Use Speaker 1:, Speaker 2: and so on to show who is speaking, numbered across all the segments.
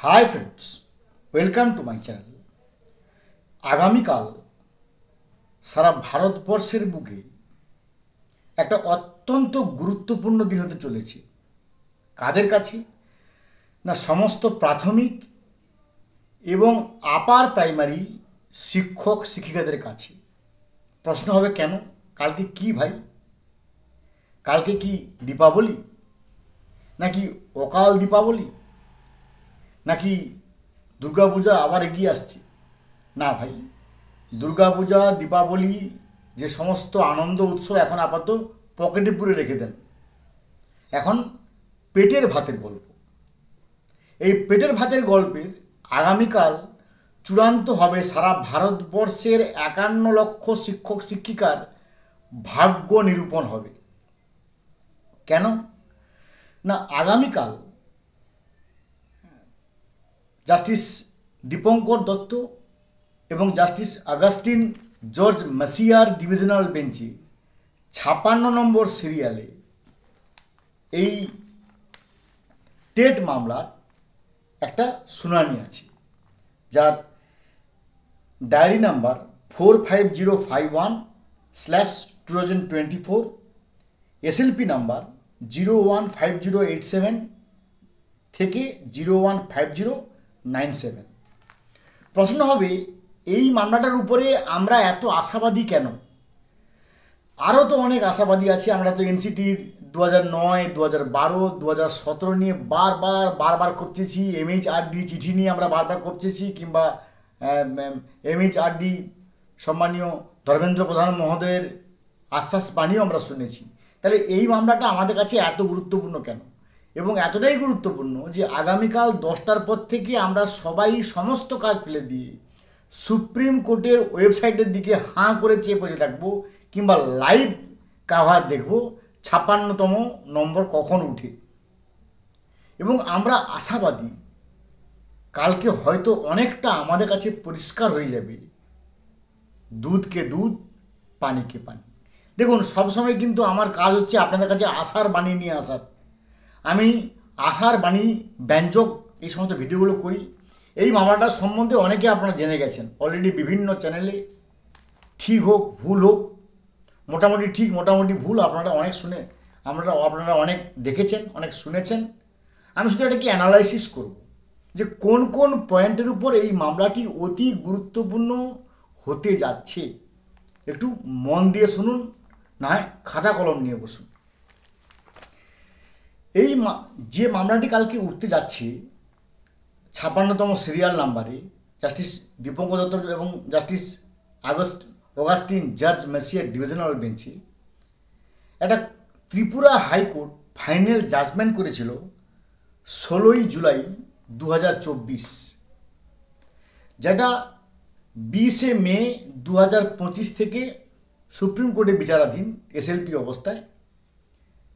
Speaker 1: Hi friends, welcome to my channel. আগামীকাল সারা ভারতবর্ষের বুকে একটা অত্যন্ত গুরুত্বপূর্ণ দিন হতে চলেছে। কাদের কাছে? না, সমস্ত প্রাথমিক এবং আপার প্রাইমারি শিক্ষক শিক্ষিকাদের কাছে। প্রশ্ন হবে, কেন? কালকে কি ভাই? কালকে কি দীপাবলি? নাকি অকাল দীপাবলি? নাকি দুর্গাপূজা আবার এগিয়ে আসছে? না ভাই, দুর্গাপূজা দীপাবলি যে সমস্ত আনন্দ উৎসব এখন আপাতত পকেটে পুরে রেখে দেন। এখন পেটের ভাতের গল্প। এই পেটের ভাতের গল্পের আগামীকাল চূড়ান্ত হবে সারা ভারতবর্ষের ৫১ লক্ষ শিক্ষক শিক্ষিকার ভাগ্য নিরূপণ হবে। কেন? না, আগামীকাল জাস্টিস দীপঙ্কর দত্ত এবং জাস্টিস অগাস্টিন জর্জ মেসিয়ার ডিভিশনাল বেঞ্চে ৫৬ নম্বর সিরিয়ালে এই টেট মামলার একটা শুনানি আছে, যার ডায়েরি নাম্বার 45051/2024, এসএলপি নাম্বার 015087 থেকে 015097। প্রশ্ন হবে, এই মামলাটার উপরে আমরা এত আশাবাদী কেন? আরও তো অনেক আশাবাদী আছি। আমরা তো এনসিটির 2009, 2012, 2017 নিয়ে বারবার করতেছি, এমএইচআরডি চিঠি নিয়ে আমরা বারবার করতেছি, কিংবা এমএইচআরডি সম্মানীয় ধর্মেন্দ্র প্রধান মহোদয়ের আশ্বাস বাণীও আমরা শুনেছি। তাহলে এই মামলাটা আমাদের কাছে এত গুরুত্বপূর্ণ কেন? এবং এতটাই গুরুত্বপূর্ণ যে আগামীকাল 10টার পর থেকে আমরা সবাই সমস্ত কাজ ফেলে দিয়ে সুপ্রিম কোর্টের ওয়েবসাইটের দিকে হাঁ করে চেয়ে বসে থাকবো, কিংবা লাইভ কাভার দেখব ৫৬তম নম্বর কখন উঠে। এবং আমরা আশাবাদী কালকে হয়তো অনেকটা আমাদের কাছে পরিষ্কার হয়ে যাবে, দুধকে দুধ, পানিকে পানি। দেখুন, সবসময় কিন্তু আমার কাজ হচ্ছে আপনাদের কাছে আশার বাণী নিয়ে আসার। আমি আশার বাণী ব্যঞ্জক এই সমস্ত ভিডিওগুলো করি। এই মামলাটা সম্বন্ধে অনেকে আপনারা জেনে গেছেন অলরেডি বিভিন্ন চ্যানেলে। ঠিক হোক ভুল হোক, মোটামুটি ঠিক মোটামুটি ভুল আপনারা অনেক দেখেছেন, অনেক শুনেছেন। আমি শুধু এটাকে অ্যানালাইসিস করব যে কোন কোন পয়েন্টের উপর এই মামলাটি অতি গুরুত্বপূর্ণ হতে যাচ্ছে। একটু মন দিয়ে শুনুন, না হয় খাতা কলম নিয়ে বসুন। যে মামলাটি কালকে উঠতে যাচ্ছে ৫৬তম সিরিয়াল নাম্বারে জাস্টিস দীপঙ্কর দত্ত এবং জাস্টিস অগাস্টিন জর্জ মেসিয়ার ডিভিশনাল বেঞ্চে একটা ত্রিপুরা হাইকোর্ট ফাইনাল জাজমেন্ট করেছিল ১৬ই জুলাই ২০২৪, যেটা ২০শে মে ২০২৫ থেকে সুপ্রিম কোর্টে বিচারাধীন এসএলপি অবস্থায়,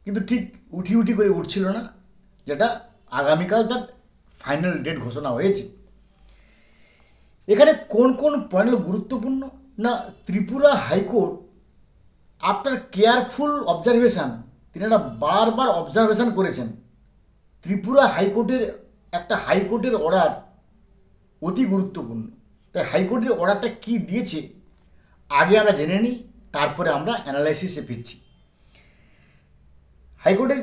Speaker 1: কিন্তু ঠিক উঠি করে উঠছিল না, যেটা আগামীকাল তার ফাইনাল ডেট ঘোষণা হয়েছে। এখানে কোন কোন পয়েন্টগুলো গুরুত্বপূর্ণ? না, Tripura high court after careful observation, তিনি একটা বারবার অবজারভেশন করেছেন। ত্রিপুরা হাইকোর্টের হাইকোর্টের অর্ডার অতি গুরুত্বপূর্ণ। তাই হাইকোর্টের অর্ডারটা কী দিয়েছে আগে আমরা জেনে নিই, তারপরে আমরা অ্যানালাইসিসে ফিরছি। হাইকোর্টের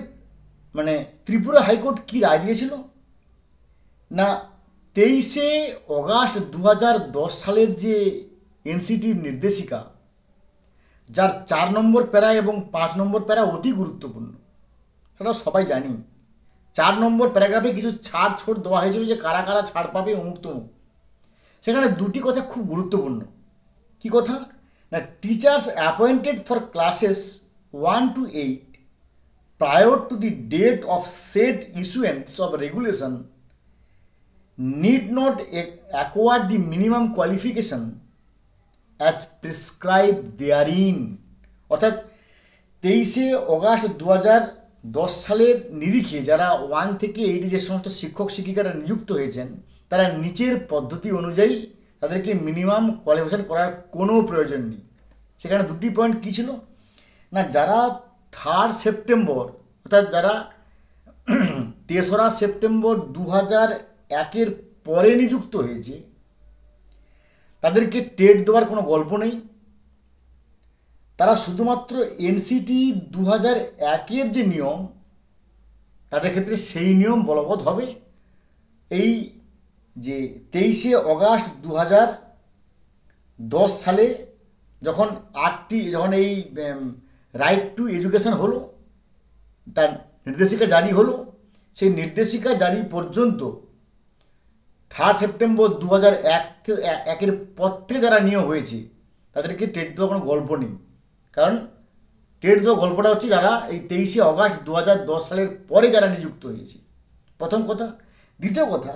Speaker 1: ত্রিপুরা হাইকোর্ট কী রায় দিয়েছিল? না, 23শে অগাস্ট 2010 সালের যে এনসিটির নির্দেশিকা, যার 4 নম্বর প্যারা এবং 5 নম্বর প্যারা অতি গুরুত্বপূর্ণ, সেটা সবাই জানি। 4 নম্বর প্যারাগ্রাফে কিছু ছাড় দেওয়া হয়েছিল যে কারা কারা ছাড় পাবে, অমুক তমুক। সেখানে দুটি কথা খুব গুরুত্বপূর্ণ। কি কথা? না, teachers appointed for classes 1 to 8 prior to the date of said issuance of regulation need not acquire the minimum qualification as prescribed therein। অর্থাৎ 23শে অগাস্ট 2010 সালের নিরিখে যারা 1 থেকে 8 যে সমস্ত শিক্ষক শিক্ষিকারা নিযুক্ত হয়েছেন, তারা নিচের পদ্ধতি অনুযায়ী তাদেরকে মিনিমাম কোয়ালিফিকেশন করার কোনো প্রয়োজন নেই। সেখানে দুটি পয়েন্ট কী ছিল? না, যারা 3 সেপ্টেম্বর অর্থাৎ যারা 3রা সেপ্টেম্বর 2001 একের পরে নিযুক্ত হয়েছে তাদেরকে টেট দেওয়ার কোনো গল্প নেই। তারা শুধুমাত্র এনসিটি 2001-এর যে নিয়ম তাদের ক্ষেত্রে সেই নিয়ম বলবৎ হবে। এই যে 23শে অগাস্ট 2010 সালে যখন এই রাইট টু এডুকেশন হলো, তার নির্দেশিকা জারি হলো, সেই নির্দেশিকা জারি পর্যন্ত 3 সেপ্টেম্বর 2001-এর পর থেকে যারা নিয়োগ হয়েছে তাদেরকে টেট দেওয়ার কোনো গল্প নেই। কারণ টেট দেওয়ার গল্পটা হচ্ছে যারা এই 23শে অগাস্ট 2010 সালের পরে যারা নিযুক্ত হয়েছে, প্রথম কথা। দ্বিতীয় কথা,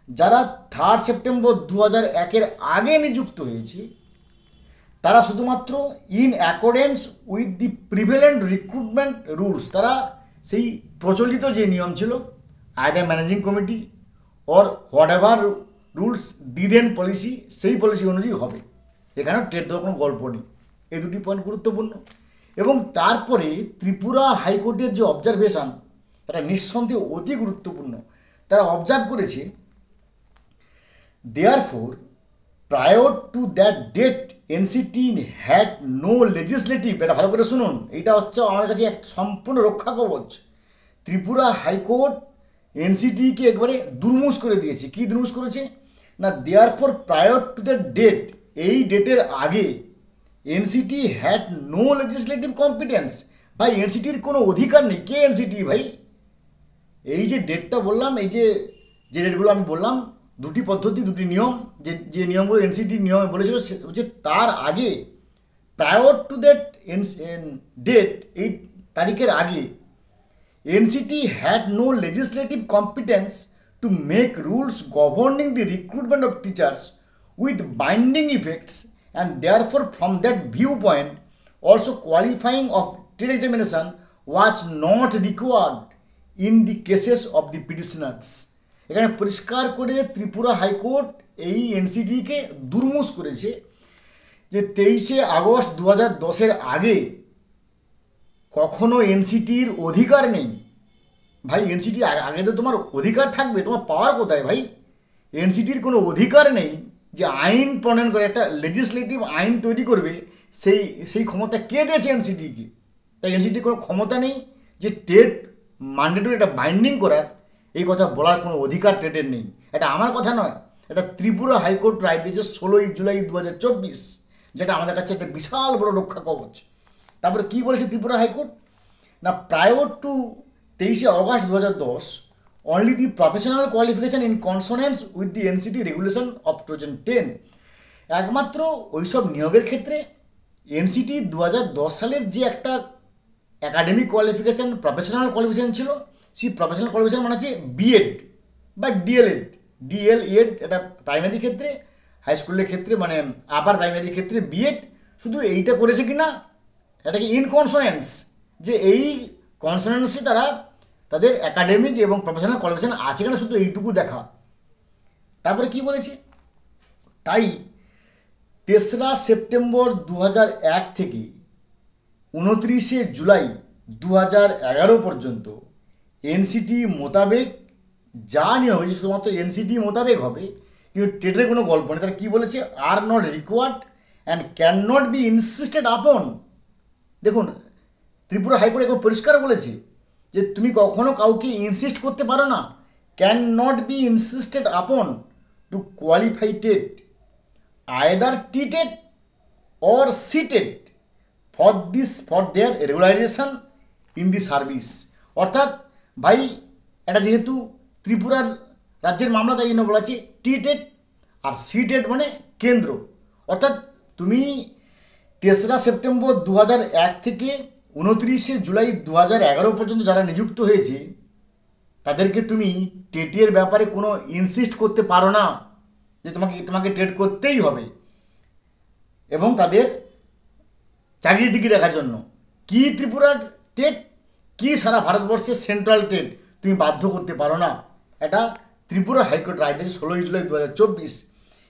Speaker 1: যারা 3 সেপ্টেম্বর 2001-এর আগে নিযুক্ত হয়েছে তারা শুধুমাত্র in accordance with the prevalent recruitment rules, তারা সেই প্রচলিত যে নিয়ম ছিল either managing committee or whatever rules the then policy, সেই পলিসি অনুযায়ী হবে। এখানেও টেট দেওয়ার কোনো গল্প নেই। এই দুটি পয়েন্ট গুরুত্বপূর্ণ। এবং তারপরে ত্রিপুরা হাইকোর্টের যে অবজারভেশন, এটা নিঃসন্দেহে অতি গুরুত্বপূর্ণ। তারা অবজার্ভ করেছে, therefore prior to that date NCT had no legislative, এটা ভালো করে শুনুন, এইটা হচ্ছে আমাদের কাছে এক সম্পূর্ণ রক্ষা কবচ। ত্রিপুরা হাইকোর্ট এনসিটিকে একবারে দুর্মুষ করে দিয়েছে। কি দুর্মুষ করেছে না, therefore prior to that date, এই ডেটের আগে NCT had no legislative competence. ভাই এনসিটির কোনো অধিকার নেই। কে এনসিটি ভাই? এই যে ডেটটা বললাম, এই যে ডেটগুলো আমি বললাম, দুটি পদ্ধতি, দুটি নিয়ম, যে নিয়মগুলো এনসিটি নিয়মে বলেছিল সে হচ্ছে তার আগে, প্রায়র টু দ্যাট ডেট, এই তারিখের আগে NCT had no legislative competence to make rules governing the recruitment of teachers with binding effects, and therefore from that viewpoint also qualifying of TET examination was not required in the cases of the petitioners. এখানে পরিষ্কার করে Tripura high court এই এনসিটিকে দুর্মুষ করেছে যে 23শে August 2010-এর আগে কখনো এনসিটির অধিকার নেই। ভাই এনসিটি আগে তো তোমার অধিকার থাকবে, তোমার পাওয়ার কোথায় ভাই? এনসিটির কোনো অধিকার নেই যে আইন প্রণয়ন করে, একটা লেজিসলেটিভ আইন তৈরি করবে, সেই ক্ষমতা কে দিয়েছে এনসিটিকে? তাই এনসিটির কোনো ক্ষমতা নেই যে টেট ম্যান্ডেটরি এটা বাইন্ডিং করার, এই কথা বলার কোনো অধিকার টেটের নেই। এটা আমার কথা নয়, এটা ত্রিপুরা হাইকোর্ট রায় দিয়েছে 16 জুলাই 2024, যেটা আমাদের কাছে একটা বিশাল বড় রক্ষা কবচ। তারপরে কি বলেছে ত্রিপুরা হাইকোর্ট না, প্রায়র টু 23শে August 2010 only the professional qualification in consonance with the NCT regulation of 2010, একমাত্র ওইসব নিয়োগের ক্ষেত্রে এনসিটি 2010 সালের যে একটা একাডেমিক কোয়ালিফিকেশান, প্রফেশনাল কোয়ালিফিকেশান ছিল, সেই প্রফেশনাল কোয়ালিফিকেশান মানে হচ্ছে বিএড বা ডিএলএড, এটা প্রাইমারি ক্ষেত্রে, হাই স্কুলের ক্ষেত্রে মানে আপার প্রাইমারি ক্ষেত্রে বিএড। শুধু এইটা করেছে কি না, এটাকে ইন কনসোনেন্স, যে এই কনসোনেন্সে তারা তাদের একাডেমিক এবং প্রফেশনাল কোয়ালিফিকেশান আছে কিনা, শুধু এইটুকু দেখা। তারপরে কি বলেছে, তাই 3রা সেপ্টেম্বর 2001 থেকে 29শে জুলাই 2011 পর্যন্ত এনসিটি মোতাবেক যা নিয়ম হয়েছে শুধুমাত্র এনসিটি মোতাবেক হবে, কিন্তু টেটের কোনো গল্প নেই। তারা কী বলেছে, are not required and can not be insisted upon. দেখুন ত্রিপুরা হাইকোর্ট একবার পরিষ্কার বলেছে যে তুমি কখনো কাউকে ইনসিস্ট করতে পারো না, can not be insisted upon to qualify TET either TET or CTET for their regularisation in the service. অর্থাৎ ভাই এটা যেহেতু ত্রিপুরার রাজ্যের মামলা, তাই জন্য বলা আছে টিটেড আর সিটেড মানে কেন্দ্র। অর্থাৎ তুমি 3রা সেপ্টেম্বর 2001 থেকে 29শে জুলাই 2011 পর্যন্ত যারা নিযুক্ত হয়েছে তাদেরকে তুমি টেটের ব্যাপারে কোনো ইনসিস্ট করতে পারো না যে তোমাকে টেট করতেই হবে, এবং তাদের চাকরি টিকি রাখার জন্য কি ত্রিপুরার টেট, কি সারা ভারতবর্ষের সেন্ট্রাল টেট তুমি বাধ্য করতে পারো না। এটা ত্রিপুরা হাইকোর্ট রায় দিয়েছে 16 জুলাই 2024,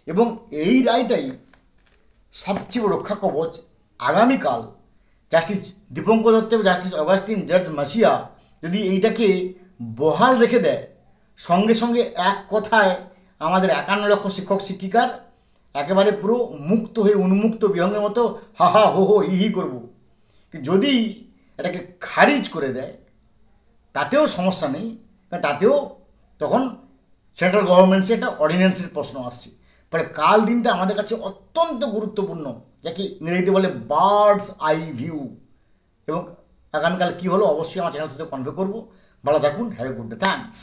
Speaker 1: এবং এই রায়টাই সবচেয়ে বড় রক্ষা কবচ। আগামীকাল জাস্টিস দীপঙ্কর দত্ত এবং জাস্টিস অগাস্টিন জর্জ মাসিয়া যদি এইটাকে বহাল রেখে দেয়, সঙ্গে সঙ্গে এক কথায় আমাদের 51 লক্ষ শিক্ষক শিক্ষিকার একেবারে পুরো মুক্ত হয়ে উন্মুক্ত বিহঙ্গের মতো হা হা হো হো হি হি করবো। যদি এটাকে খারিজ করে দেয় তাতেও সমস্যা নেই, কারণ তাতেও তখন সেন্ট্রাল গভর্নমেন্টসে একটা অর্ডিন্যান্সের প্রশ্ন আসছে। ফলে কাল দিনটা আমাদের কাছে অত্যন্ত গুরুত্বপূর্ণ, যাকে ইংরেজিতে বলে বার্ডস আই ভিউ। এবং আগামীকাল কী হলো অবশ্যই আমার চ্যানেল সাথে কনভে করবো। ভালো থাকুন, have a good day, thanks.